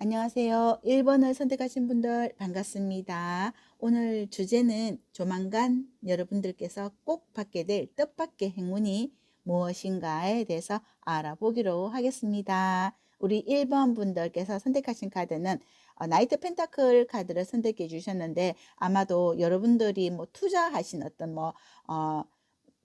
안녕하세요. 1번을 선택하신 분들 반갑습니다. 오늘 주제는 조만간 여러분들께서 꼭 받게 될 뜻밖의 행운이 무엇인가에 대해서 알아보기로 하겠습니다. 우리 1번 분들께서 선택하신 카드는 나이트 펜타클 카드를 선택해 주셨는데, 아마도 여러분들이 뭐 투자하신 어떤 어,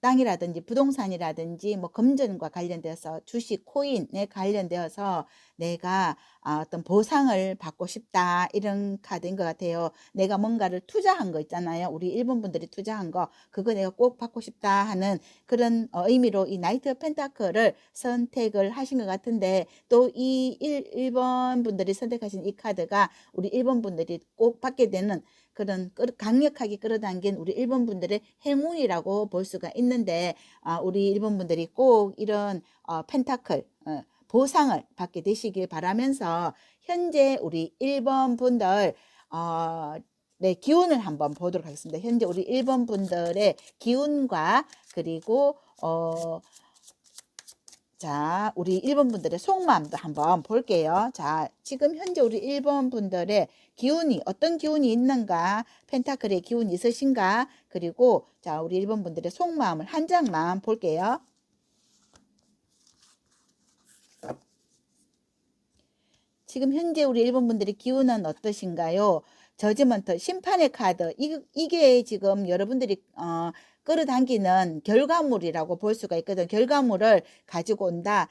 땅이라든지 부동산이라든지 뭐 금전과 관련돼서 주식, 코인에 관련되어서 내가 어떤 보상을 받고 싶다, 이런 카드인 것 같아요. 내가 뭔가를 투자한 거 있잖아요. 우리 일본 분들이 투자한 거, 그거 내가 꼭 받고 싶다 하는 그런 의미로 이 나이트 펜타클을 선택을 하신 것 같은데, 또 이 1번 분들이 선택하신 이 카드가 우리 일본 분들이 꼭 받게 되는 그런 강력하게 끌어당긴 우리 일본 분들의 행운이라고 볼 수가 있는데, 우리 일본 분들이 꼭 이런 펜타클 보상을 받게 되시길 바라면서, 현재 우리 일본 분들 네, 기운을 한번 보도록 하겠습니다. 현재 우리 일본 분들의 기운과, 그리고 자, 우리 일본 분들의 속마음도 한번 볼게요. 자, 지금 현재 우리 일본 분들의 기운이 어떤 기운이 있는가, 펜타클의 기운이 있으신가, 그리고 자, 우리 일본 분들의 속마음을 한 장만 볼게요. 지금 현재 우리 일본 분들의 기운은 어떠신가요? 저지먼트, 심판의 카드, 이게 지금 여러분들이 끌어당기는 결과물이라고 볼 수가 있거든. 결과물을 가지고 온다.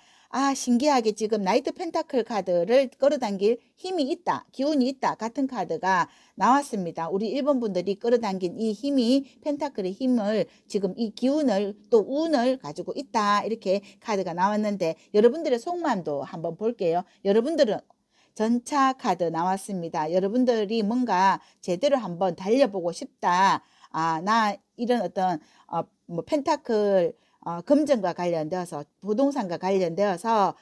신기하게 지금 나이트 펜타클 카드를 끌어당길 힘이 있다, 기운이 있다 같은 카드가 나왔습니다. 우리 일본 분들이 끌어당긴 이 힘이, 펜타클의 힘을, 지금 이 기운을, 또 운을 가지고 있다, 이렇게 카드가 나왔는데, 여러분들의 속마음도 한번 볼게요. 여러분들은 전차 카드 나왔습니다. 여러분들이 뭔가 제대로 한번 달려보고 싶다. 나 이런 어떤 뭐 펜타클 금전과 관련되어서, 부동산과 관련되어서,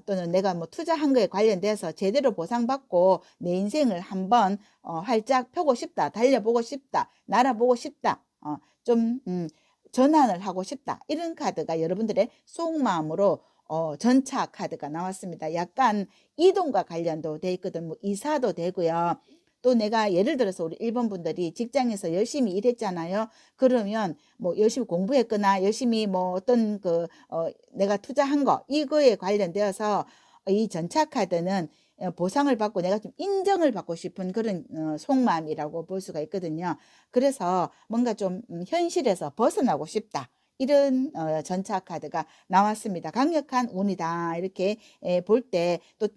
또는 내가 뭐 투자한 거에 관련돼서 제대로 보상받고 내 인생을 한번 활짝 펴고 싶다, 달려보고 싶다, 날아보고 싶다, 좀 전환을 하고 싶다, 이런 카드가 여러분들의 속마음으로 전차 카드가 나왔습니다. 약간 이동과 관련도 돼 있거든. 뭐 이사도 되고요. 또 내가 예를 들어서 우리 일본 분들이 직장에서 열심히 일했잖아요. 그러면 뭐 열심히 공부했거나 열심히 뭐 어떤 내가 투자한 거, 이거에 관련되어서 이 전차 카드는 보상을 받고 내가 좀 인정을 받고 싶은 그런 속마음이라고 볼 수가 있거든요. 그래서 뭔가 좀 현실에서 벗어나고 싶다, 이런 전차 카드가 나왔습니다. 강력한 운이다, 이렇게 볼 때, 또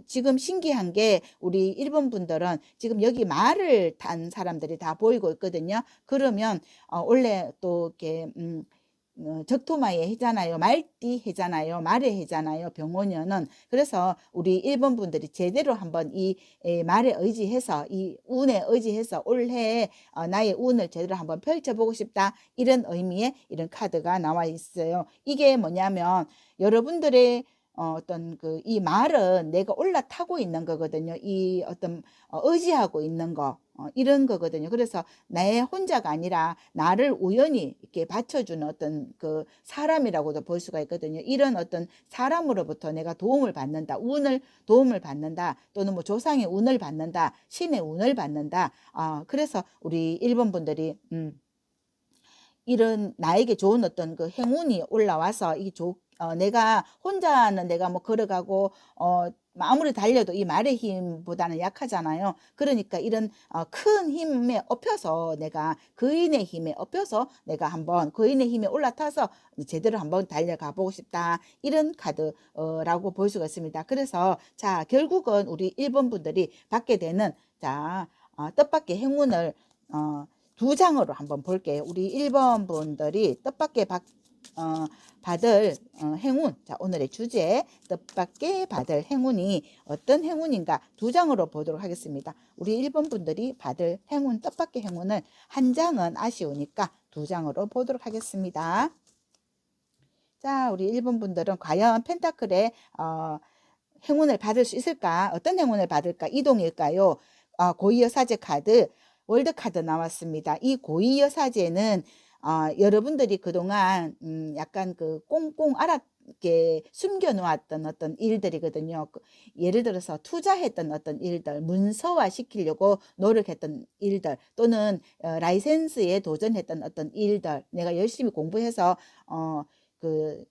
지금 신기한 게, 우리 일본 분들은 지금 여기 말을 탄 사람들이 다 보이고 있거든요. 그러면 원래 또 이렇게 적토마의 해잖아요. 말띠 해잖아요. 말의 해잖아요. 병원년은. 그래서 우리 일본 분들이 제대로 한번 이 말에 의지해서, 이 운에 의지해서 올해 나의 운을 제대로 한번 펼쳐보고 싶다, 이런 의미의 이런 카드가 나와 있어요. 이게 뭐냐면, 여러분들의 어떤 이 말은 내가 올라타고 있는 거거든요. 이 어떤 의지하고 있는 거, 이런 거거든요. 그래서 내 혼자가 아니라 나를 우연히 이렇게 받쳐주는 어떤 사람이라고도 볼 수가 있거든요. 이런 어떤 사람으로부터 내가 도움을 받는다, 도움을 받는다, 또는 뭐 조상의 운을 받는다, 신의 운을 받는다. 그래서 우리 일본 분들이 이런 나에게 좋은 어떤 행운이 올라와서, 내가 혼자는 내가 뭐 걸어가고 아무리 달려도 이 말의 힘보다는 약하잖아요. 그러니까 이런 큰 힘에 업혀서, 내가 거인의 힘에 업혀서 내가 한번 거인의 힘에 올라타서 제대로 한번 달려가 보고 싶다, 이런 카드라고 볼 수가 있습니다. 그래서 자, 결국은 우리 일본 분들이 받게 되는, 자, 뜻밖의 행운을 두 장으로 한번 볼게요. 우리 1번 분들이 뜻밖의 받을 행운. 자, 오늘의 주제, 뜻밖의 받을 행운이 어떤 행운인가, 두 장으로 보도록 하겠습니다. 우리 1번 분들이 받을 행운, 뜻밖의 행운을 한 장은 아쉬우니까 두 장으로 보도록 하겠습니다. 자, 우리 1번 분들은 과연 펜타클의 행운을 받을 수 있을까? 어떤 행운을 받을까? 이동일까요? 고위여사제 카드, 월드 카드 나왔습니다. 이 고위여사제는 여러분들이 그동안 약간 꽁꽁 이렇게 숨겨 놓았던 어떤 일들이거든요. 예를 들어서 투자했던 어떤 일들, 문서화 시키려고 노력했던 일들, 또는 라이센스에 도전했던 어떤 일들, 내가 열심히 공부해서 그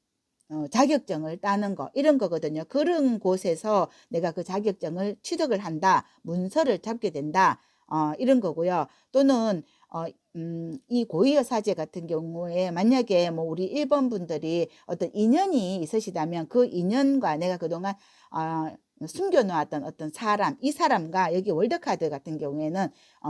자격증을 따는 거, 이런 거거든요. 그런 곳에서 내가 그 자격증을 취득을 한다, 문서를 잡게 된다, 이런 거고요. 또는 이 고위어 사제 같은 경우에 만약에 뭐 우리 1번 분들이 어떤 인연이 있으시다면 그 인연과 내가 그동안 숨겨놓았던 어떤 사람, 이 사람과, 여기 월드카드 같은 경우에는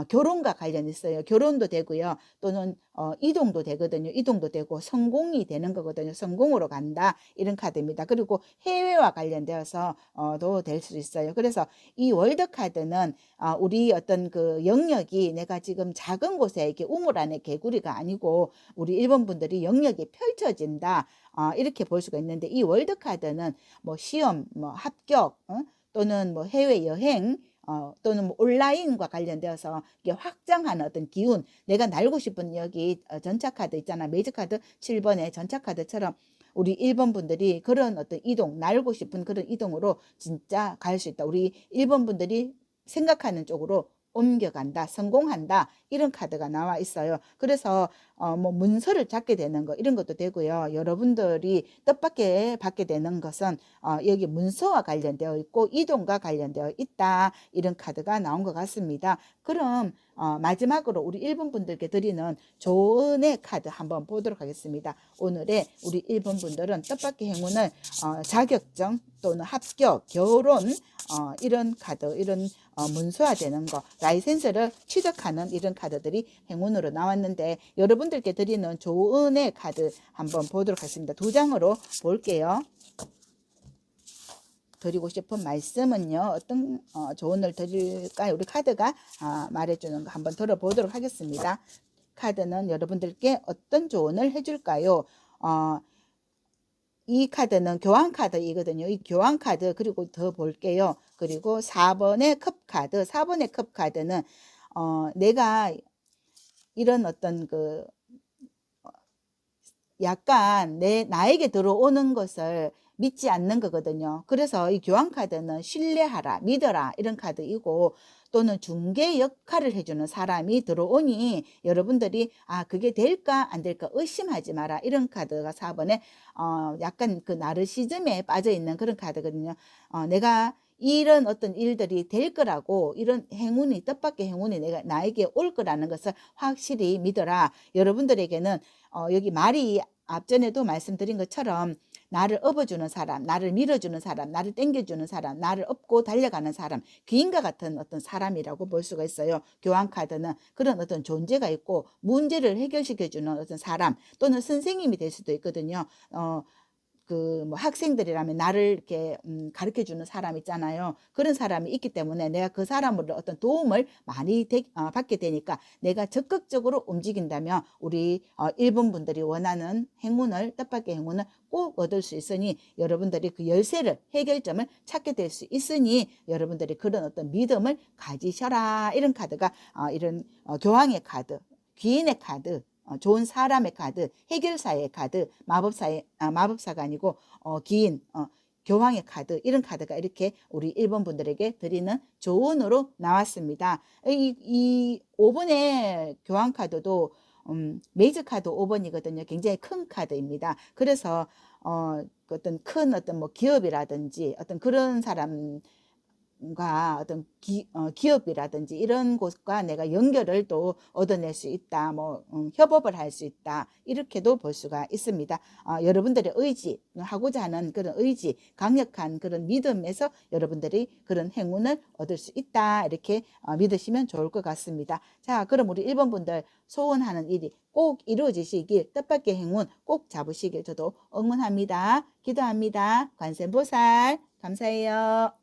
결혼과 관련 있어요. 결혼도 되고요. 또는 이동도 되거든요. 이동도 되고 성공이 되는 거거든요. 성공으로 간다, 이런 카드입니다. 그리고 해외와 관련되어서 도 될 수 있어요. 그래서 이 월드카드는 우리 어떤 그 영역이 내가 지금 작은 곳에 이렇게 우물 안에 개구리가 아니고 우리 일본 분들이 영역이 펼쳐진다, 이렇게 볼 수가 있는데, 이 월드카드는 뭐 시험, 뭐 합격, 또는 뭐 해외 여행, 또는 뭐 온라인과 관련되어서 이게 확장하는 어떤 기운, 내가 날고 싶은 여기 전차카드 있잖아, 매직카드 7번의 전차카드처럼 우리 1번 분들이 그런 어떤 이동, 날고 싶은 그런 이동으로 진짜 갈 수 있다. 우리 1번 분들이 생각하는 쪽으로 옮겨간다, 성공한다, 이런 카드가 나와 있어요. 그래서 뭐 문서를 잡게 되는 거, 이런 것도 되고요. 여러분들이 뜻밖의 받게 되는 것은 여기 문서와 관련되어 있고 이동과 관련되어 있다, 이런 카드가 나온 것 같습니다. 그럼 마지막으로 우리 1번 분들께 드리는 조언의 카드 한번 보도록 하겠습니다. 오늘의 우리 1번 분들은 뜻밖의 행운을 자격증 또는 합격, 결혼, 이런 카드, 이런 문서화되는 거, 라이센스를 취득하는 이런 카드들이 행운으로 나왔는데, 여러분들께 드리는 조언의 카드 한번 보도록 하겠습니다. 두 장으로 볼게요. 드리고 싶은 말씀은요, 어떤 조언을 드릴까요? 우리 카드가 말해주는 거 한번 들어보도록 하겠습니다. 카드는 여러분들께 어떤 조언을 해줄까요? 이 카드는 교환 카드이거든요. 이 교환 카드, 그리고 더 볼게요. 그리고 4번의 컵 카드, 4번의 컵 카드는 내가 이런 어떤 그 약간 나에게 들어오는 것을 믿지 않는 거거든요. 그래서 이 교환 카드는 신뢰하라, 믿어라, 이런 카드이고, 또는 중개 역할을 해주는 사람이 들어오니 여러분들이 그게 될까 안 될까 의심하지 마라, 이런 카드가 4번에 약간 그 나르시즘에 빠져 있는 그런 카드거든요. 내가 이런 어떤 일들이 될 거라고, 이런 행운이, 뜻밖의 행운이 나에게 올 거라는 것을 확실히 믿어라. 여러분들에게는 여기 말이 앞전에도 말씀드린 것처럼 나를 업어주는 사람, 나를 밀어주는 사람, 나를 땡겨주는 사람, 나를 업고 달려가는 사람, 귀인과 같은 어떤 사람이라고 볼 수가 있어요. 교환카드는 그런 어떤 존재가 있고 문제를 해결시켜주는 어떤 사람, 또는 선생님이 될 수도 있거든요. 뭐 학생들이라면 나를 이렇게 가르쳐 주는 사람 있잖아요. 그런 사람이 있기 때문에 내가 그 사람으로 어떤 도움을 많이 받게 되니까 내가 적극적으로 움직인다면 우리 1번 분들이 원하는 행운을, 뜻밖의 행운을 꼭 얻을 수 있으니, 여러분들이 그 열쇠를, 해결점을 찾게 될 수 있으니 여러분들이 그런 어떤 믿음을 가지셔라, 이런 카드가 이런 교황의 카드, 귀인의 카드, 좋은 사람의 카드, 해결사의 카드, 마법사가 아니고 기인, 교황의 카드, 이런 카드가 이렇게 우리 1번 분들에게 드리는 조언으로 나왔습니다. 이 5번의 교황 카드도 메이저 카드 5번이거든요. 굉장히 큰 카드입니다. 그래서 어떤 큰 어떤 뭐 기업이라든지 어떤 그런 사람 어떤 기업이라든지 이런 곳과 내가 연결을 또 얻어낼 수 있다, 뭐 협업을 할 수 있다, 이렇게도 볼 수가 있습니다. 여러분들의 의지, 하고자 하는 그런 의지, 강력한 그런 믿음에서 여러분들이 그런 행운을 얻을 수 있다, 이렇게 믿으시면 좋을 것 같습니다. 자, 그럼 우리 1번 분들 소원하는 일이 꼭 이루어지시길, 뜻밖의 행운 꼭 잡으시길 저도 응원합니다. 기도합니다. 관세음보살 감사해요.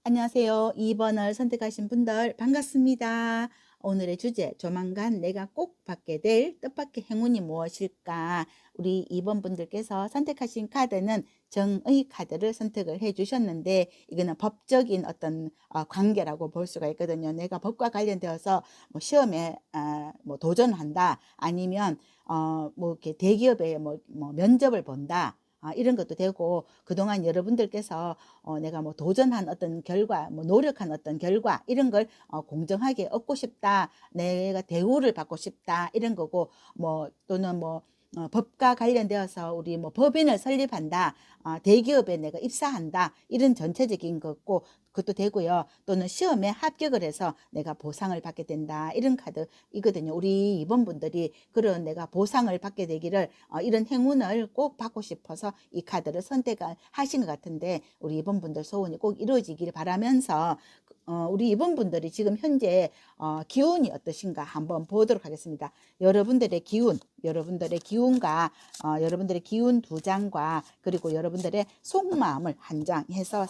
안녕하세요. 2번을 선택하신 분들 반갑습니다. 오늘의 주제, 조만간 내가 꼭 받게 될 뜻밖의 행운이 무엇일까? 우리 2번 분들께서 선택하신 카드는 정의 카드를 선택을 해 주셨는데, 이거는 법적인 어떤 관계라고 볼 수가 있거든요. 내가 법과 관련되어서 뭐 시험에 뭐 도전한다, 아니면 뭐 이렇게 대기업에 뭐 면접을 본다, 이런 것도 되고, 그동안 여러분들께서 내가 뭐 도전한 어떤 결과, 뭐 노력한 어떤 결과 이런 걸 공정하게 얻고 싶다, 내가 대우를 받고 싶다 이런 거고, 뭐 또는 뭐 법과 관련되어서 우리 뭐 법인을 설립한다, 대기업에 내가 입사한다 이런 전체적인 거고, 그것도 되고요. 또는 시험에 합격을 해서 내가 보상을 받게 된다 이런 카드이거든요. 우리 이번분들이 그런 내가 보상을 받게 되기를 이런 행운을 꼭 받고 싶어서 이 카드를 선택하신 것 같은데, 우리 이번분들 소원이 꼭 이루어지기를 바라면서 우리 이번분들이 지금 현재 기운이 어떠신가 한번 보도록 하겠습니다. 여러분들의 기운과 여러분들의 기운 2장과 그리고 여러분들의 속마음을 한 장 해서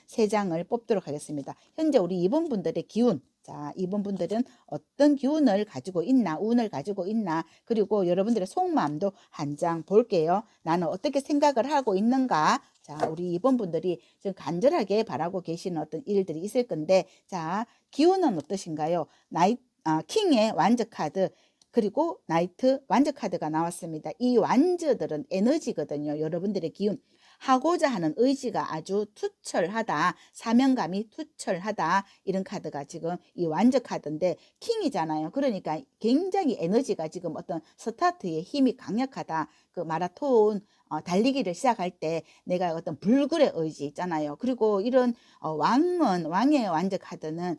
3장을 뽑도록 하겠습니다. 현재 우리 이번 분들의 기운, 자, 이번 분들은 어떤 기운을 가지고 있나, 운을 가지고 있나, 그리고 여러분들의 속마음도 한 장 볼게요. 나는 어떻게 생각을 하고 있는가. 자, 우리 이번 분들이 지금 간절하게 바라고 계시는 어떤 일들이 있을 건데, 자, 기운은 어떠신가요? 킹의 완저 카드, 그리고 나이트 완저 카드가 나왔습니다. 이 완저들은 에너지거든요. 여러분들의 기운, 하고자 하는 의지가 아주 투철하다, 사명감이 투철하다, 이런 카드가 지금 이 완저 카드인데 킹이잖아요. 그러니까 굉장히 에너지가 지금 어떤 스타트의 힘이 강력하다. 그 마라톤 달리기를 시작할 때 내가 어떤 불굴의 의지 있잖아요. 그리고 이런 왕의 완저 카드는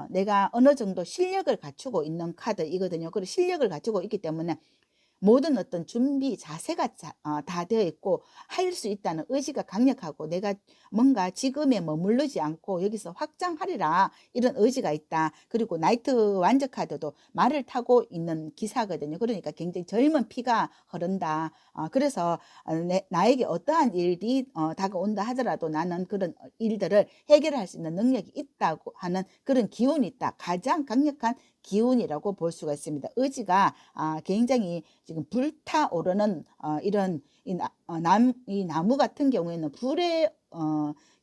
내가 어느 정도 실력을 갖추고 있는 카드이거든요. 그리고 실력을 갖추고 있기 때문에 모든 어떤 준비 자세가 다 되어 있고 할 수 있다는 의지가 강력하고, 내가 뭔가 지금에 머무르지 않고 여기서 확장하리라 이런 의지가 있다. 그리고 나이트 완저 카드도 말을 타고 있는 기사거든요. 그러니까 굉장히 젊은 피가 흐른다. 그래서 나에게 어떠한 일이 다가온다 하더라도 나는 그런 일들을 해결할 수 있는 능력이 있다고 하는 그런 기운이 있다. 가장 강력한 기운이라고 볼 수가 있습니다. 의지가 굉장히 지금 불타오르는 이런 이 나무 같은 경우에는 불의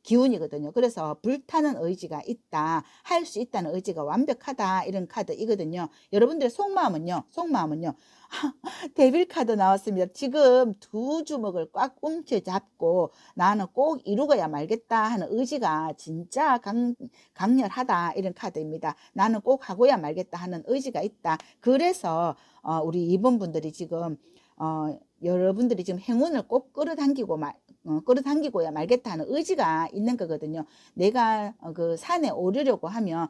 기운이거든요. 그래서 불타는 의지가 있다, 할 수 있다는 의지가 완벽하다, 이런 카드이거든요. 여러분들의 속마음은요, 데빌 카드 나왔습니다. 지금 2주먹을 꽉 움켜잡고 나는 꼭 이루어야 말겠다 하는 의지가 진짜 강렬하다, 이런 카드입니다. 나는 꼭 하고야 말겠다 하는 의지가 있다. 그래서 우리 이번 분들이 지금 여러분들이 지금 행운을 꼭 끌어당기고야 말겠다 하는 의지가 있는 거거든요. 내가 그 산에 오르려고 하면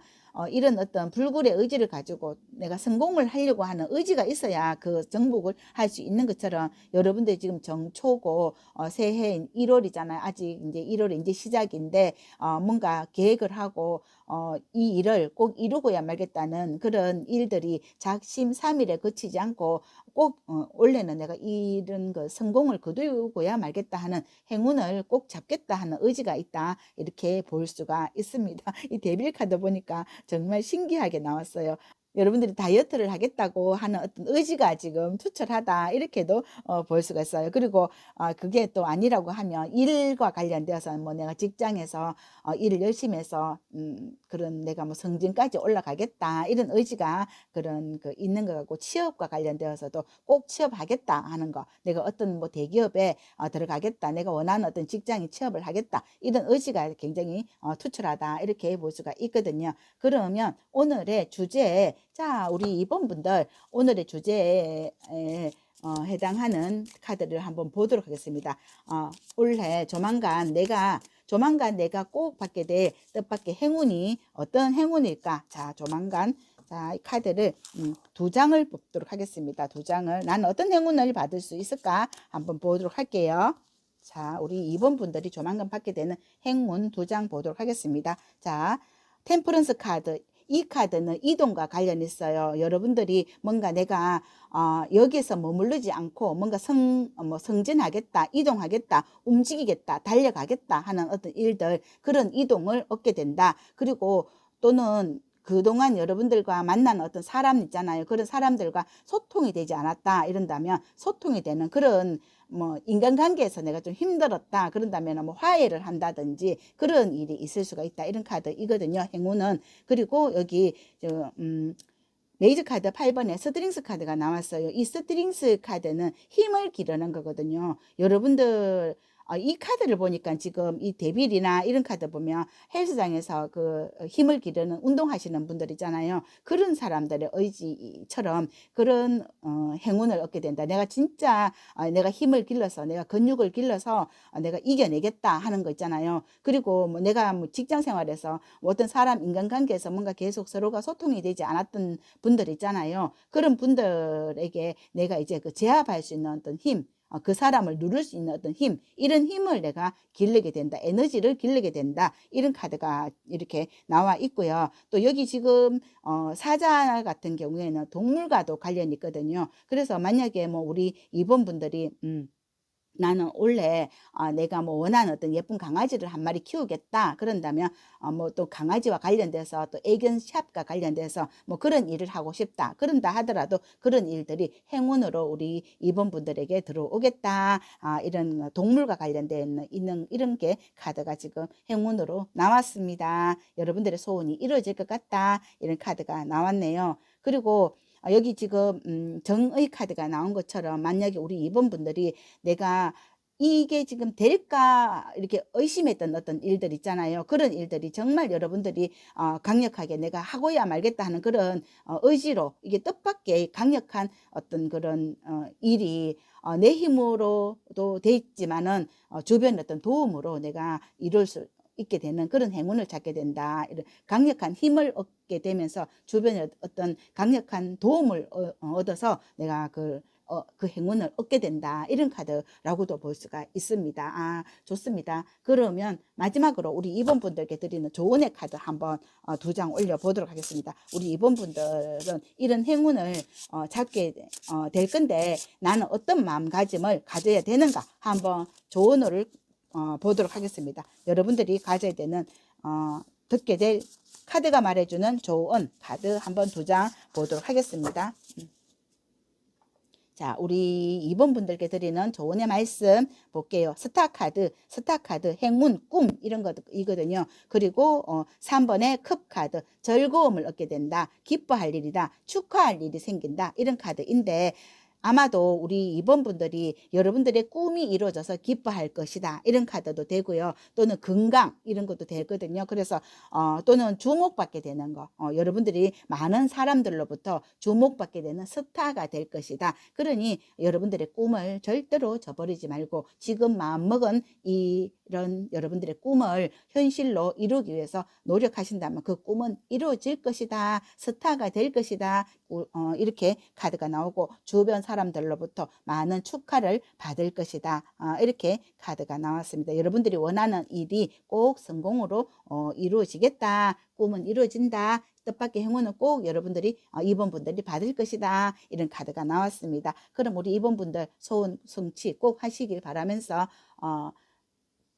이런 어떤 불굴의 의지를 가지고 내가 성공을 하려고 하는 의지가 있어야 그 정복을 할 수 있는 것처럼, 여러분들이 지금 정초고 새해인 1월이잖아요. 아직 이제 1월이 이제 시작인데 뭔가 계획을 하고 이 일을 꼭 이루고야 말겠다는 그런 일들이 작심삼일에 그치지 않고 꼭 원래는 내가 이런 거 성공을 거두고야 말겠다 하는 행운을 꼭 잡겠다 하는 의지가 있다, 이렇게 볼 수가 있습니다. 이 데빌 카드 보니까 정말 신기하게 나왔어요. 여러분들이 다이어트를 하겠다고 하는 어떤 의지가 지금 투철하다, 이렇게도 볼 수가 있어요. 그리고 그게 또 아니라고 하면 일과 관련되어서 뭐 내가 직장에서 일을 열심히 해서 그런 내가 뭐 성진까지 올라가겠다 이런 의지가 그런 그 있는 것 같고, 취업과 관련되어서도 꼭 취업하겠다 하는 거, 내가 어떤 뭐 대기업에 들어가겠다, 내가 원하는 어떤 직장에 취업을 하겠다, 이런 의지가 굉장히 투철하다, 이렇게 볼 수가 있거든요. 그러면 오늘의 주제에, 자, 우리 이번 분들 오늘의 주제에 해당하는 카드를 한번 보도록 하겠습니다. 올해 조만간 내가 꼭 받게 될 뜻밖의 행운이 어떤 행운일까? 자, 조만간, 자, 이 카드를 2장을 뽑도록 하겠습니다. 2장을, 나는 어떤 행운을 받을 수 있을까? 한번 보도록 할게요. 자, 우리 이번 분들이 조만간 받게 되는 행운 2장 보도록 하겠습니다. 자, 템퍼런스 카드. 이 카드는 이동과 관련 있어요. 여러분들이 뭔가 내가 여기에서 머무르지 않고 뭔가 성진하겠다, 이동하겠다, 움직이겠다, 달려가겠다 하는 어떤 일들, 그런 이동을 얻게 된다. 그리고 또는 그동안 여러분들과 만난 어떤 사람 있잖아요. 그런 사람들과 소통이 되지 않았다 이런다면 소통이 되는 그런 뭐 인간관계에서 내가 좀 힘들었다 그런다면 뭐 화해를 한다든지 그런 일이 있을 수가 있다, 이런 카드이거든요. 행운은. 그리고 여기 메이저 카드 8번에 스트링스 카드가 나왔어요. 이 스트링스 카드는 힘을 기르는 거거든요. 여러분들 이 카드를 보니까 지금 이 데빌이나 이런 카드 보면 헬스장에서 그 힘을 기르는 운동하시는 분들 있잖아요. 그런 사람들의 의지처럼 그런 행운을 얻게 된다. 내가 진짜 내가 힘을 길러서 내가 근육을 길러서 내가 이겨내겠다 하는 거 있잖아요. 그리고 뭐 내가 뭐 직장 생활에서 뭐 어떤 사람 인간관계에서 뭔가 계속 서로가 소통이 되지 않았던 분들 있잖아요. 그런 분들에게 내가 이제 그 제압할 수 있는 어떤 힘, 그 사람을 누를 수 있는 어떤 힘, 이런 힘을 내가 기르게 된다. 에너지를 기르게 된다. 이런 카드가 이렇게 나와 있고요. 또 여기 지금 사자 같은 경우에는 동물과도 관련이 있거든요. 그래서 만약에 뭐 우리 이번 분들이 나는 원래 내가 뭐 원하는 어떤 예쁜 강아지를 한 마리 키우겠다 그런다면 뭐 또 강아지와 관련돼서 또 애견샵과 관련돼서 뭐 그런 일을 하고 싶다 그런다 하더라도 그런 일들이 행운으로 우리 이번 분들에게 들어오겠다. 이런 동물과 관련된 있는 이런 게 카드가 지금 행운으로 나왔습니다. 여러분들의 소원이 이루어질 것 같다 이런 카드가 나왔네요. 그리고 여기 지금 정의 카드가 나온 것처럼 만약에 우리 이번 분들이 내가 이게 지금 될까 이렇게 의심했던 어떤 일들 있잖아요. 그런 일들이 정말 여러분들이 강력하게 내가 하고야 말겠다 하는 그런 의지로 이게 뜻밖의 강력한 어떤 그런 일이 내 힘으로도 돼 있지만은 주변의 어떤 도움으로 내가 이룰 수 있게 되는 그런 행운을 찾게 된다. 이런 강력한 힘을 얻게 되면서 주변에 어떤 강력한 도움을 얻어서 내가 그 행운을 얻게 된다. 이런 카드라고도 볼 수가 있습니다. 좋습니다. 그러면 마지막으로 우리 이번 분들께 드리는 조언의 카드 한번 2장 올려보도록 하겠습니다. 우리 이번 분들은 이런 행운을 찾게 될 건데 나는 어떤 마음가짐을 가져야 되는가 한번 조언을 보도록 하겠습니다. 여러분들이 가져야 되는 듣게 될 카드가 말해주는 조언 카드 한번 2장 보도록 하겠습니다. 자, 우리 이번 분들께 드리는 조언의 말씀 볼게요. 스타 카드, 행운, 꿈 이런 거이거든요. 그리고 3번의 컵 카드, 즐거움을 얻게 된다, 기뻐할 일이다, 축하할 일이 생긴다 이런 카드인데 아마도 우리 이번 분들이 여러분들의 꿈이 이루어져서 기뻐할 것이다 이런 카드도 되고요. 또는 건강 이런 것도 되거든요. 그래서 또는 주목받게 되는 거 여러분들이 많은 사람들로부터 주목받게 되는 스타가 될 것이다. 그러니 여러분들의 꿈을 절대로 저버리지 말고 지금 마음먹은 이런 여러분들의 꿈을 현실로 이루기 위해서 노력하신다면 그 꿈은 이루어질 것이다. 스타가 될 것이다. 이렇게 카드가 나오고 주변 사람들로부터 많은 축하를 받을 것이다. 이렇게 카드가 나왔습니다. 여러분들이 원하는 일이 꼭 성공으로 이루어지겠다. 꿈은 이루어진다. 뜻밖의 행운은 꼭 여러분들이 이번 분들이 받을 것이다. 이런 카드가 나왔습니다. 그럼 우리 이번 분들 소원 성취 꼭 하시길 바라면서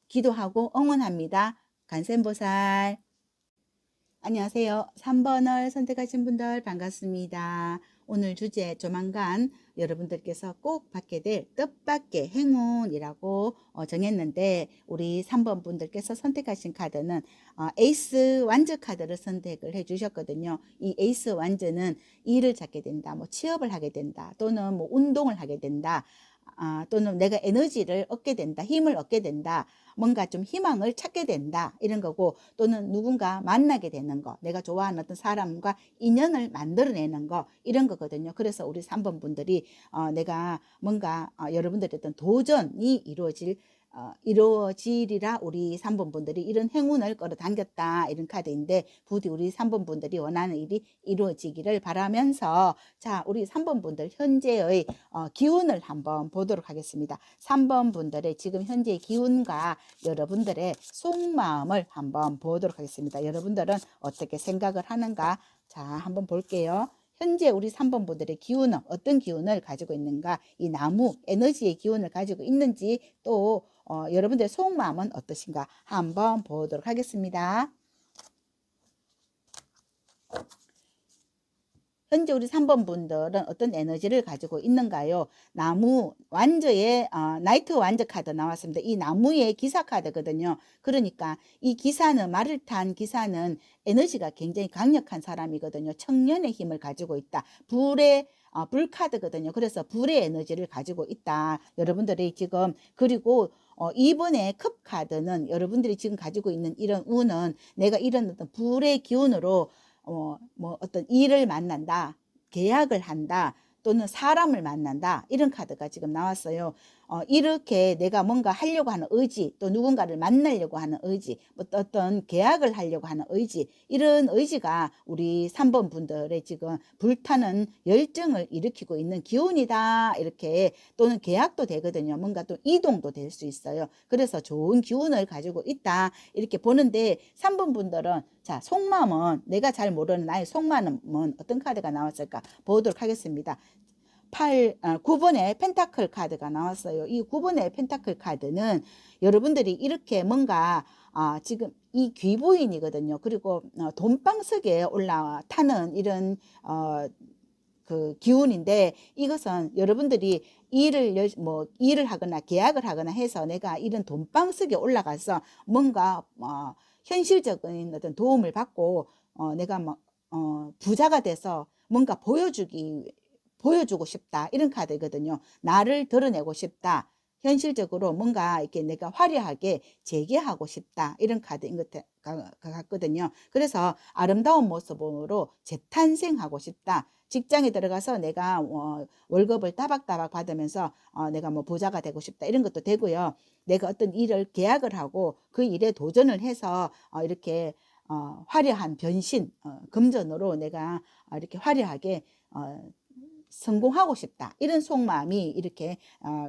기도하고 응원합니다. 간센보살. 안녕하세요. 3번을 선택하신 분들 반갑습니다. 오늘 주제 조만간 여러분들께서 꼭 받게 될 뜻밖의 행운이라고 정했는데 우리 3번 분들께서 선택하신 카드는 에이스 완즈 카드를 선택을 해 주셨거든요. 이 에이스 완즈는 일을 찾게 된다, 뭐 취업을 하게 된다, 또는 뭐 운동을 하게 된다, 또는 내가 에너지를 얻게 된다, 힘을 얻게 된다, 뭔가 좀 희망을 찾게 된다 이런 거고 또는 누군가 만나게 되는 거 내가 좋아하는 어떤 사람과 인연을 만들어내는 거 이런 거거든요. 그래서 우리 3번 분들이 내가 뭔가 여러분들의 어떤 도전이 이루어지리라 우리 3번 분들이 이런 행운을 끌어당겼다 이런 카드인데 부디 우리 3번 분들이 원하는 일이 이루어지기를 바라면서 자 우리 3번 분들 현재의 기운을 한번 보도록 하겠습니다. 3번 분들의 지금 현재의 기운과 여러분들의 속마음을 한번 보도록 하겠습니다. 여러분들은 어떻게 생각을 하는가 자 한번 볼게요. 현재 우리 3번 분들의 기운은 어떤 기운을 가지고 있는가 이 나무 에너지의 기운을 가지고 있는지 또 여러분들의 속마음은 어떠신가 한번 보도록 하겠습니다. 현재 우리 3번 분들은 어떤 에너지를 가지고 있는가요? 나무 완저의 나이트 완저 카드 나왔습니다. 이 나무의 기사 카드거든요. 그러니까 이 기사는, 말을 탄 기사는 에너지가 굉장히 강력한 사람이거든요. 청년의 힘을 가지고 있다. 불 카드거든요. 그래서 불의 에너지를 가지고 있다. 여러분들이 지금, 그리고 2번의 컵 카드는 여러분들이 지금 가지고 있는 이런 운은 내가 이런 어떤 불의 기운으로 뭐 어떤 일을 만난다, 계약을 한다, 또는 사람을 만난다, 이런 카드가 지금 나왔어요. 이렇게 내가 뭔가 하려고 하는 의지, 또 누군가를 만나려고 하는 의지, 뭐 어떤 계약을 하려고 하는 의지, 이런 의지가 우리 3번 분들의 지금 불타는 열정을 일으키고 있는 기운이다, 이렇게. 또는 계약도 되거든요. 뭔가 또 이동도 될 수 있어요. 그래서 좋은 기운을 가지고 있다, 이렇게 보는데, 3번 분들은, 자, 속마음은, 내가 잘 모르는 나의 속마음은 어떤 카드가 나왔을까 보도록 하겠습니다. 9번의 펜타클 카드가 나왔어요. 이 9번의 펜타클 카드는 여러분들이 이렇게 뭔가 지금 이 귀부인이거든요. 그리고 돈방석에 올라타는 이런 그 기운인데, 이것은 여러분들이 일을 하거나 계약을 하거나 해서 내가 이런 돈방석에 올라가서 뭔가 현실적인 어떤 도움을 받고 내가 부자가 돼서 뭔가 보여주고 싶다, 이런 카드거든요. 나를 드러내고 싶다, 현실적으로 뭔가 이렇게 내가 화려하게 재개하고 싶다, 이런 카드인 것 같거든요. 그래서 아름다운 모습으로 재탄생하고 싶다. 직장에 들어가서 내가 월급을 따박따박 받으면서 내가 뭐 부자가 되고 싶다, 이런 것도 되고요. 내가 어떤 일을 계약을 하고 그 일에 도전을 해서 이렇게 화려한 변신, 금전으로 내가 이렇게 화려하게 성공하고 싶다, 이런 속마음이 이렇게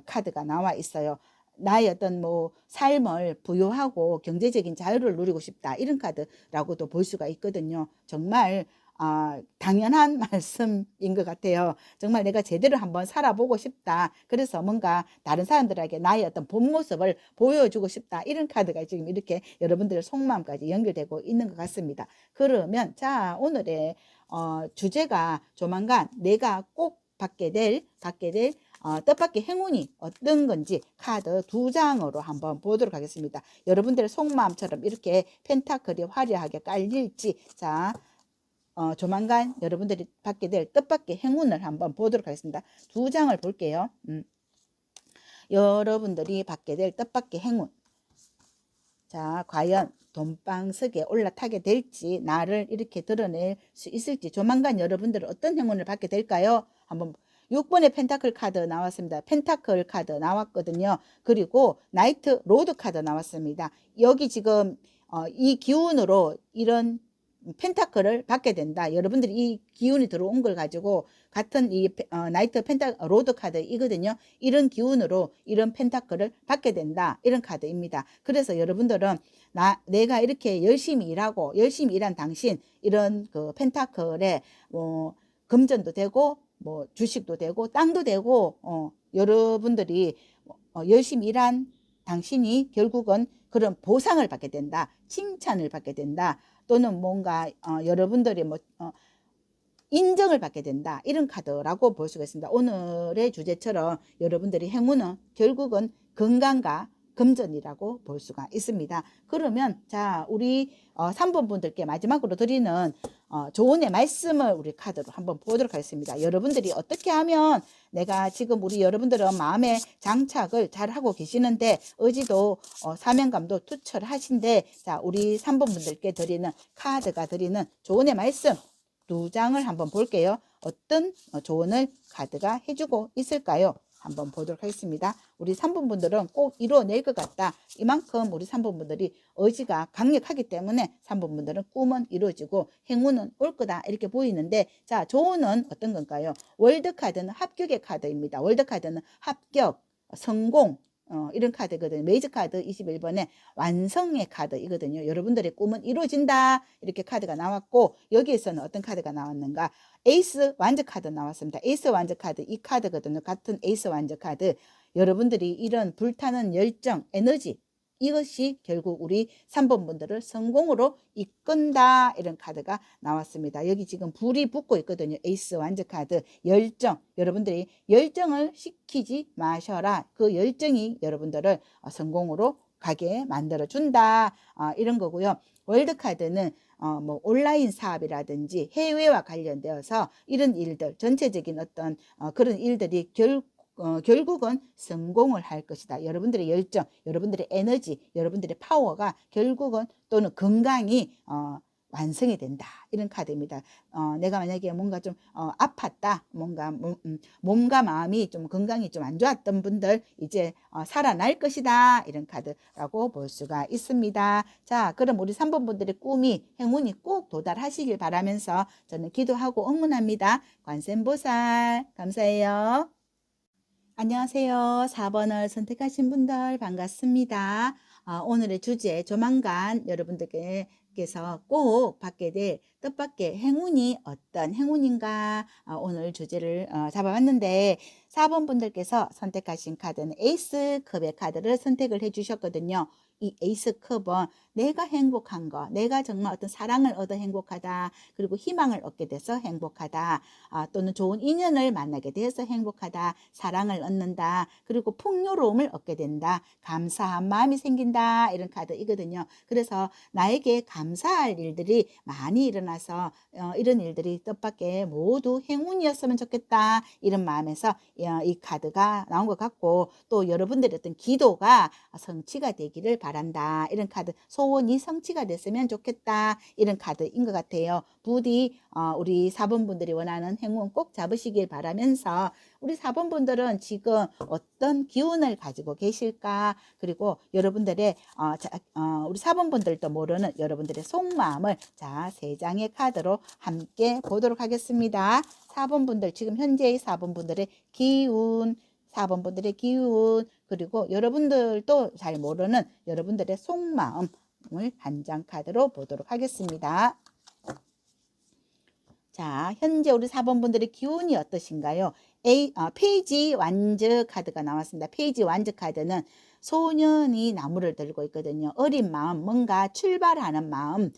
카드가 나와 있어요. 나의 어떤 뭐 삶을 부유하고 경제적인 자유를 누리고 싶다, 이런 카드라고도 볼 수가 있거든요. 정말 당연한 말씀인 것 같아요. 정말 내가 제대로 한번 살아보고 싶다, 그래서 뭔가 다른 사람들에게 나의 어떤 본 모습을 보여주고 싶다, 이런 카드가 지금 이렇게 여러분들의 속마음까지 연결되고 있는 것 같습니다. 그러면 자, 오늘의 주제가 조만간 내가 꼭 받게 될 뜻밖의 행운이 어떤 건지 카드 2장으로 한번 보도록 하겠습니다. 여러분들의 속마음처럼 이렇게 펜타클이 화려하게 깔릴지, 자, 조만간 여러분들이 받게 될 뜻밖의 행운을 한번 보도록 하겠습니다. 2장을 볼게요. 여러분들이 받게 될 뜻밖의 행운. 자, 과연 돈방석에 올라타게 될지, 나를 이렇게 드러낼 수 있을지, 조만간 여러분들은 어떤 행운을 받게 될까요? 한번 6번의 펜타클 카드 나왔습니다. 펜타클 카드 나왔거든요. 그리고 나이트 로드 카드 나왔습니다. 여기 지금 이 기운으로 이런 펜타클을 받게 된다. 여러분들이 이 기운이 들어온 걸 가지고 같은 이 나이트 로드 카드이거든요. 이런 기운으로 이런 펜타클을 받게 된다, 이런 카드입니다. 그래서 여러분들은 내가 이렇게 열심히 일하고 열심히 일한 당신, 이런 그 펜타클에 금전도 되고 뭐 주식도 되고 땅도 되고 여러분들이 열심히 일한 당신이 결국은 그런 보상을 받게 된다, 칭찬을 받게 된다, 또는 뭔가 여러분들이 인정을 받게 된다, 이런 카드라고 볼 수가 있습니다. 오늘의 주제처럼 여러분들이 행운은 결국은 건강과 금전이라고 볼 수가 있습니다. 그러면 자, 우리 3번 분들께 마지막으로 드리는 조언의 말씀을 우리 카드로 한번 보도록 하겠습니다. 여러분들이 어떻게 하면, 내가 지금 우리 여러분들은 마음의 장착을 잘 하고 계시는데 의지도 사명감도 투철하신데, 자, 우리 3번 분들께 드리는 카드가 드리는 조언의 말씀 2장을 한번 볼게요. 어떤 조언을 카드가 해주고 있을까요? 한번 보도록 하겠습니다. 우리 3번 분들은 꼭 이뤄낼 것 같다. 이만큼 우리 3번 분들이 의지가 강력하기 때문에 3번 분들은 꿈은 이루어지고 행운은 올 거다, 이렇게 보이는데, 자, 조언은 어떤 건가요? 월드 카드는 합격의 카드입니다. 월드 카드는 합격, 성공, 이런 카드거든요. 메이저 카드 21번에 완성의 카드이거든요. 여러분들의 꿈은 이루어진다, 이렇게 카드가 나왔고, 여기에서는 어떤 카드가 나왔는가? 에이스 완저 카드 나왔습니다. 에이스 완저 카드, 이 카드거든요. 같은 에이스 완저 카드. 여러분들이 이런 불타는 열정, 에너지, 이것이 결국 우리 3번 분들을 성공으로 이끈다. 이런 카드가 나왔습니다. 여기 지금 불이 붙고 있거든요. 에이스 완전 카드. 열정. 여러분들이 열정을 식히지 마셔라. 그 열정이 여러분들을 성공으로 가게 만들어준다. 이런 거고요. 월드카드는 뭐 온라인 사업이라든지 해외와 관련되어서 이런 일들, 전체적인 어떤 그런 일들이 결국은 성공을 할 것이다. 여러분들의 열정, 여러분들의 에너지, 여러분들의 파워가 결국은 또는 건강이 완성이 된다. 이런 카드입니다. 내가 만약에 뭔가 좀 아팠다. 뭔가 몸과 마음이 좀 건강이 좀 안 좋았던 분들 이제 살아날 것이다. 이런 카드라고 볼 수가 있습니다. 자, 그럼 우리 3번 분들의 꿈이 행운이 꼭 도달하시길 바라면서 저는 기도하고 응원합니다. 관세음보살 감사해요. 안녕하세요. 4번을 선택하신 분들 반갑습니다. 오늘의 주제 조만간 여러분들께서 꼭 받게 될 뜻밖의 행운이 어떤 행운인가 오늘 주제를 잡아봤는데 4번 분들께서 선택하신 카드는 에이스컵의 카드를 선택을 해 주셨거든요. 이 에이스컵은 내가 행복한 거, 내가 정말 어떤 사랑을 얻어 행복하다, 그리고 희망을 얻게 돼서 행복하다, 또는 좋은 인연을 만나게 돼서 행복하다, 사랑을 얻는다, 그리고 풍요로움을 얻게 된다, 감사한 마음이 생긴다, 이런 카드이거든요. 그래서 나에게 감사할 일들이 많이 일어나서 이런 일들이 뜻밖의 모두 행운이었으면 좋겠다, 이런 마음에서 이 카드가 나온 것 같고, 또 여러분들의 어떤 기도가 성취가 되기를 바란다, 이런 카드, 소원이 성취가 됐으면 좋겠다, 이런 카드인 것 같아요. 부디 우리 4번 분들이 원하는 행운 꼭 잡으시길 바라면서 우리 4번 분들은 지금 어떤 기운을 가지고 계실까, 그리고 여러분들의 우리 4번 분들도 모르는 여러분들의 속마음을 자 3장의 카드로 함께 보도록 하겠습니다. 4번 분들, 지금 현재의 4번 분들의 기운, 4번 분들의 기운, 그리고 여러분들도 잘 모르는 여러분들의 속마음을 한 장 카드로 보도록 하겠습니다. 자, 현재 우리 4번 분들의 기운이 어떠신가요? 페이지 완즈 카드가 나왔습니다. 페이지 완즈 카드는 소년이 나무를 들고 있거든요. 어린 마음, 뭔가 출발하는 마음,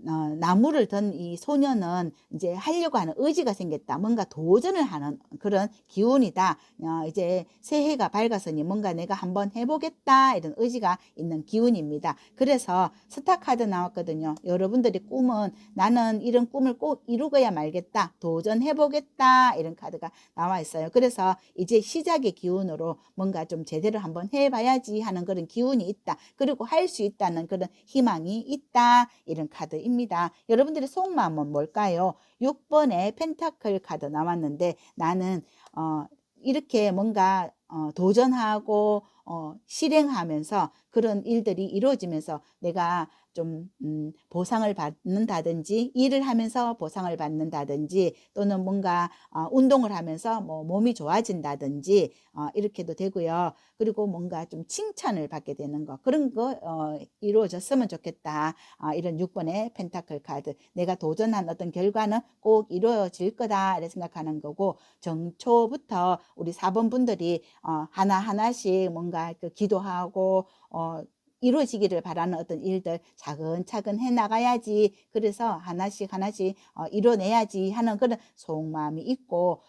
나무를 든 이 소년은 이제 하려고 하는 의지가 생겼다. 뭔가 도전을 하는 그런 기운이다. 이제 새해가 밝았으니 뭔가 내가 한번 해보겠다. 이런 의지가 있는 기운입니다. 그래서 스타 카드 나왔거든요. 여러분들의 꿈은 나는 이런 꿈을 꼭 이루어야 말겠다. 도전해보겠다. 이런 카드가 나와 있어요. 그래서 이제 시작의 기운으로 뭔가 좀 제대로 한번 해봐야지 하는 그런 기운이 있다. 그리고 할 수 있다는 그런 희망이 있다. 이런 카드입니다. 여러분들의 속마음은 뭘까요? 6번의 펜타클 카드 나왔는데 나는 이렇게 뭔가 도전하고 실행하면서 그런 일들이 이루어지면서 내가 좀 보상을 받는다든지 일을 하면서 보상을 받는다든지 또는 뭔가 운동을 하면서 뭐 몸이 좋아진다든지 이렇게도 되고요. 그리고 뭔가 좀 칭찬을 받게 되는 거 그런 거 이루어졌으면 좋겠다. 이런 6번의 펜타클 카드 내가 도전한 어떤 결과는 꼭 이루어질 거다 이렇게 생각하는 거고 정초부터 우리 4번 분들이 하나하나씩 뭔가 기도하고 이루어지기를 바라는 어떤 일들 차근차근 해나가야지 그래서 하나씩 이뤄내야지 하는 그런 속마음이 있고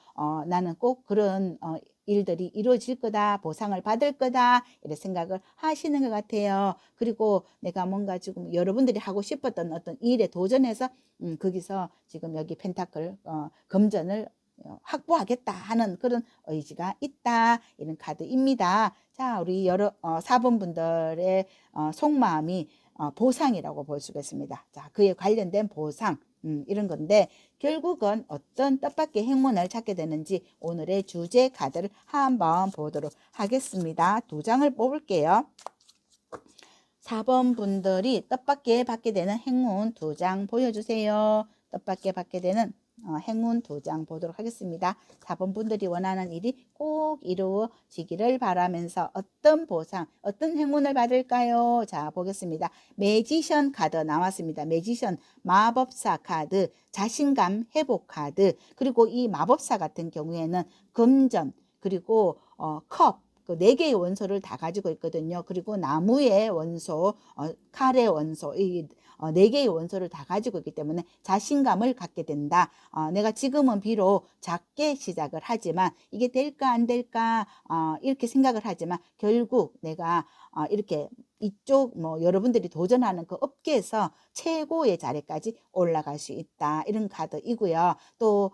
나는 꼭 그런 일들이 이루어질 거다 보상을 받을 거다 이런 생각을 하시는 것 같아요. 그리고 내가 뭔가 지금 여러분들이 하고 싶었던 어떤 일에 도전해서 거기서 지금 여기 펜타클 금전을 확보하겠다 하는 그런 의지가 있다 이런 카드입니다. 자, 우리 4번 분들의 속마음이 보상이라고 볼 수가 있습니다. 자, 그에 관련된 보상 이런 건데 결국은 어떤 뜻밖의 행운을 찾게 되는지 오늘의 주제 카드를 한번 보도록 하겠습니다. 2장을 뽑을게요. 4번 분들이 뜻밖의 받게 되는 행운 2장 보여주세요. 뜻밖의 받게 되는 행운 2장 보도록 하겠습니다. 4번 분들이 원하는 일이 꼭 이루어지기를 바라면서 어떤 보상, 어떤 행운을 받을까요? 자, 보겠습니다. 매지션 카드 나왔습니다. 매지션, 마법사 카드, 자신감 회복 카드, 그리고 이 마법사 같은 경우에는 금전, 그리고 컵, 그 4개의 원소를 다 가지고 있거든요. 그리고 나무의 원소, 칼의 원소, 이 4개의 원소를 다 가지고 있기 때문에 자신감을 갖게 된다. 내가 지금은 비록 작게 시작을 하지만 이게 될까 안 될까 이렇게 생각을 하지만 결국 내가 이렇게 이쪽 뭐 여러분들이 도전하는 그 업계에서 최고의 자리까지 올라갈 수 있다. 이런 카드이고요. 또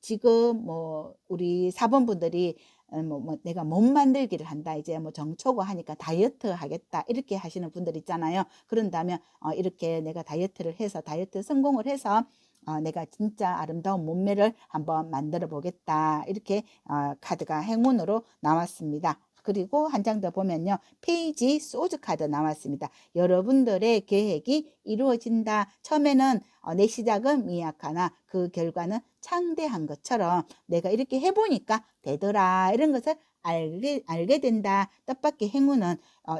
지금 뭐 우리 4번 분들이 뭐 내가 몸 만들기를 한다. 이제 뭐 정초고 하니까 다이어트 하겠다. 이렇게 하시는 분들 있잖아요. 그런다면 이렇게 내가 다이어트를 해서 다이어트 성공을 해서 내가 진짜 아름다운 몸매를 한번 만들어 보겠다. 이렇게 카드가 행운으로 나왔습니다. 그리고 한 장 더 보면요. 페이지 소주 카드 나왔습니다. 여러분들의 계획이 이루어진다. 처음에는 내 시작은 미약하나 그 결과는 창대한 것처럼 내가 이렇게 해보니까 되더라. 이런 것을 알게 된다. 뜻밖의 행운은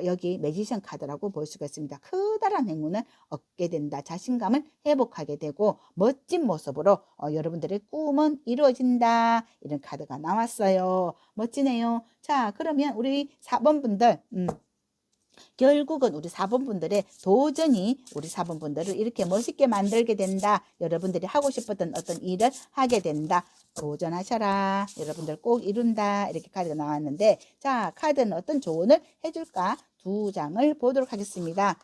여기 매지션 카드라고 볼 수가 있습니다. 커다란 행운을 얻게 된다. 자신감을 회복하게 되고 멋진 모습으로 여러분들의 꿈은 이루어진다. 이런 카드가 나왔어요. 멋지네요. 자, 그러면 우리 4번 분들 결국은 우리 4번 분들의 도전이 우리 4번 분들을 이렇게 멋있게 만들게 된다. 여러분들이 하고 싶었던 어떤 일을 하게 된다. 도전하셔라. 여러분들 꼭 이룬다. 이렇게 카드가 나왔는데 자, 카드는 어떤 조언을 해줄까? 2장을 보도록 하겠습니다.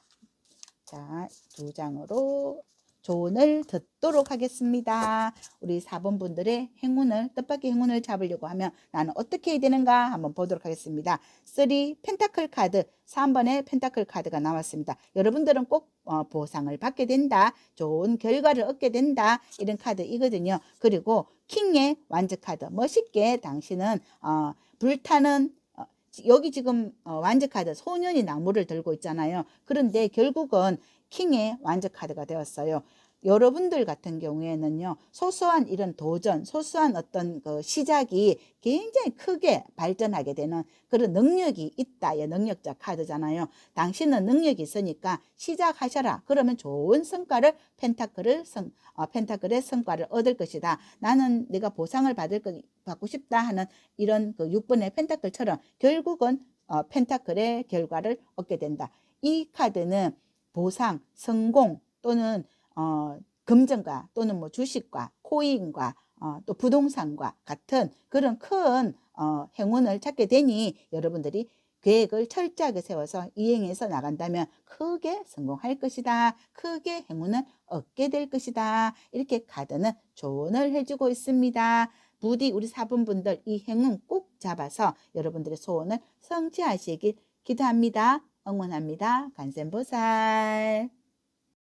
자, 2장으로 조언을 듣도록 하겠습니다. 우리 4번 분들의 행운을, 뜻밖의 행운을 잡으려고 하면 나는 어떻게 해야 되는가 한번 보도록 하겠습니다. 3 펜타클 카드, 3번의 펜타클 카드가 나왔습니다. 여러분들은 꼭 보상을 받게 된다. 좋은 결과를 얻게 된다. 이런 카드이거든요. 그리고 킹의 완즈 카드, 멋있게 당신은 불타는 여기 지금 완즈 카드 소년이 나무를 들고 있잖아요. 그런데 결국은 킹의 완즈 카드가 되었어요. 여러분들 같은 경우에는요, 소소한 이런 도전, 소소한 어떤 그 시작이 굉장히 크게 발전하게 되는 그런 능력이 있다. 예, 능력자 카드잖아요. 당신은 능력이 있으니까 시작하셔라. 그러면 좋은 성과를 펜타클의 성과를 얻을 것이다. 나는 내가 보상을 받고 싶다 하는 이런 그 6번의 펜타클처럼 결국은 펜타클의 결과를 얻게 된다. 이 카드는 보상, 성공 또는 금전과 또는 뭐 주식과 코인과 또 부동산과 같은 그런 큰 행운을 찾게 되니 여러분들이 계획을 철저하게 세워서 이행해서 나간다면 크게 성공할 것이다. 크게 행운을 얻게 될 것이다. 이렇게 카드는 조언을 해주고 있습니다. 부디 우리 4번 분들 이 행운 꼭 잡아서 여러분들의 소원을 성취하시길 기도합니다. 응원합니다. 관세음보살.